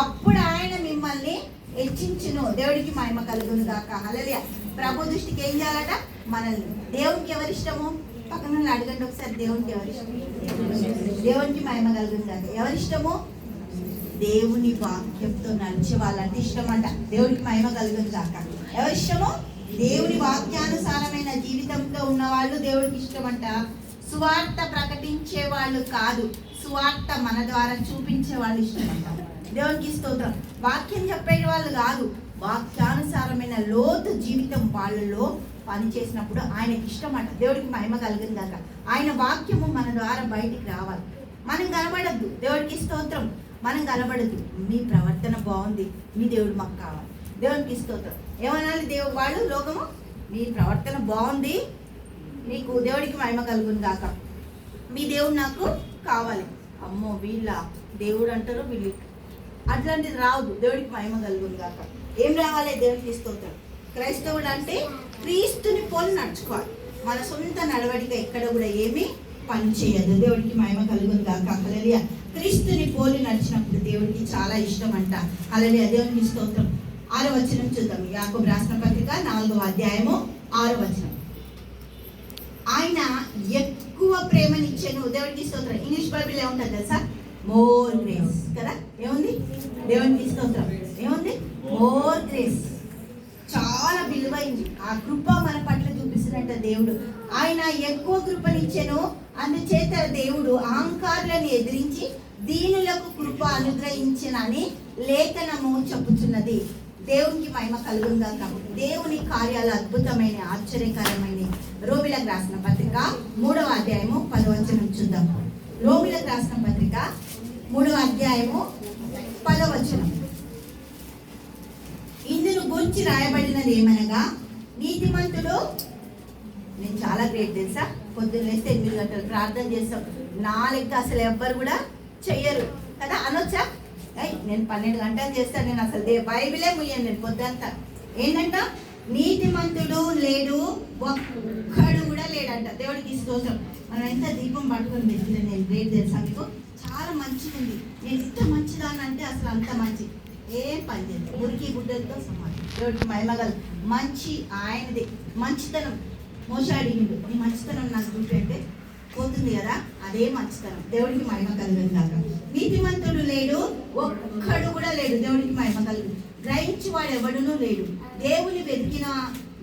అప్పుడు ఆయన మిమ్మల్ని హెచ్చించును. దేవుడికి మహిమ కలుగును గాక. హల్లెలూయా. ప్రభు దృష్టికి ఏం చేయాలట? మనల్ని. దేవునికి ఎవరిష్టము? పక్కన అడగండి ఒకసారి, దేవునికి ఎవరిష్టము? దేవునికి మహిమ కలుగును గాక. ఎవరిష్టము? దేవుని వాక్యంతో నడిచే వాళ్ళంటే ఇష్టం అంట. దేవుడికి మహిమ కలుగును గాక. ఎవరిష్టము? దేవుని వాక్యానుసారమైన జీవితంతో ఉన్న వాళ్ళు దేవుడికి ఇష్టం అంట. సువార్త ప్రకటించే వాళ్ళు కాదు, సువార్త మన ద్వారా చూపించే వాళ్ళు ఇష్టం అంట. దేవునికి స్తోత్రం. వాక్యం చెప్పే వాళ్ళు కాదు, వాక్యానుసారమైన లోతు జీవితం వాళ్ళలో పనిచేసినప్పుడు ఆయనకి ఇష్టం అంట. దేవుడికి మహిమ కలిగింది కాక. ఆయన వాక్యము మన ద్వారా బయటికి రావాలి. మనం కనబడద్దు. దేవుడికి స్తోత్రం. మనం కనబడద్దు. మీ ప్రవర్తన బాగుంది, మీ దేవుడు మాకు కావాలి. దేవునికి స్తోత్రం. ఏమనాలి దేవుడు? వాళ్ళు లోకము, మీ ప్రవర్తన బాగుంది, మీకు దేవుడికి మహిమ కలుగును గాక, మీ దేవుడు నాకు కావాలి. అమ్మో వీళ్ళ దేవుడు అంటారు, వీళ్ళు అట్లాంటిది రావద్దు. దేవుడికి మహిమ కలుగును గాక. ఏం రావాలి? దేవుడికి స్తోత్రం. క్రైస్తవుడు అంటే క్రీస్తుని పోలి నడుచుకోవాలి. మన సొంత నడవడిక ఎక్కడ కూడా ఏమీ పని చేయదు. దేవుడికి మహిమ కలుగును గాక. హల్లెలూయా. క్రీస్తుని పోలి నడిచినప్పుడు దేవుడికి చాలా ఇష్టం అంట. హల్లెలూయా. దేవునికి స్తోత్రం. 6వ వచనం చూద్దాం. యాకోబు రాసిన పత్రిక 4వ అధ్యాయము 6వ వచనం. ఆయన ఎక్కువ ప్రేమనిచ్చాను. దేవుడికి స్తోత్రం. ఇంగ్లీష్ బైబిల్ ఏముంటుంది తెలుసా? మోర్ గ్రేస్ కదా. ఏముంది? దేవునికి స్తోత్రం. ఏముంది? More grace. చాలా విలువైంది. ఆ కృప మన పట్ల చూపిస్తున్నట్ట దేవుడు. ఆయన ఎక్కువ కృపనిచ్చాను. అందుచేత దేవుడు అహంకారులను ఎదిరించి దీనులకు కృప అనుగ్రహించినని లేఖనము చెప్పుచున్నది. దేవునికి మహిమ కలుగుగాక. దేవుని కార్యాలు అద్భుతమైన, ఆశ్చర్యకరమైన. రోమిలకు రాసిన పత్రిక 3వ అధ్యాయము 10వ వచనం చూద్దాం. రోమిలకు రాసిన పత్రిక 3వ అధ్యాయము 10వ వచనం. ఇందును గురించి రాయబడినది ఏమనగా, నీతిమంతుడు, నేను చాలా గ్రేట్ తెలుసా, పొద్దున్న లేస్తే 8 గంటలు ప్రార్థన చేస్తాం. నా లెక్క అసలు ఎవ్వరు కూడా చెయ్యరు కదా. అనొచ్చా? నేను 12 గంటలు చేస్తాను, నేను అసలు బైబిలే ముయ్యాను నేను పొద్దంతా. ఏంటంట? నీతిమంతుడు లేడు, ఒక్కడు కూడా లేడంట. దేవుడికి స్తోత్రం. మనం ఎంత దీపం పట్టుకొని పెట్టిన నేను గ్రేట్ తెలుసా మీకు. చాలా మంచిగా ఉంది. నేను ఇంత మంచిదాన్ని అంటే అసలు అంత మంచి ఏం పని చేస్తాను. మురికి గుడ్డలతో సమానం. దేవుడికి మహిమగల మంచి ఆయనది. మంచితనం మోసాడిండు. ఈ మంచితనం నాకు చూపి అంటే పోతుంది కదా, అదే మంచితనం. దేవుడికి మహిమ కలుగును కాక. నీతిమంతుడు లేడు, ఒక్కడు కూడా లేడు. దేవుడికి మహిమ కలుగు. గ్రహించువాడు ఎవడునూ లేడు.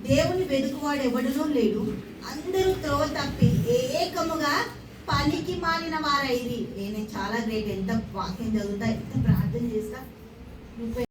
దేవుని వెతుకువాడు ఎవడునూ లేడు. అందరూ త్రోవ తప్పి ఏకముగా పనికి మాలిన వారైరి. నేను చాలా గ్రేట్. ఎంత వాక్యం చదువుతా, ఎంత ప్రార్థన చేస్తా.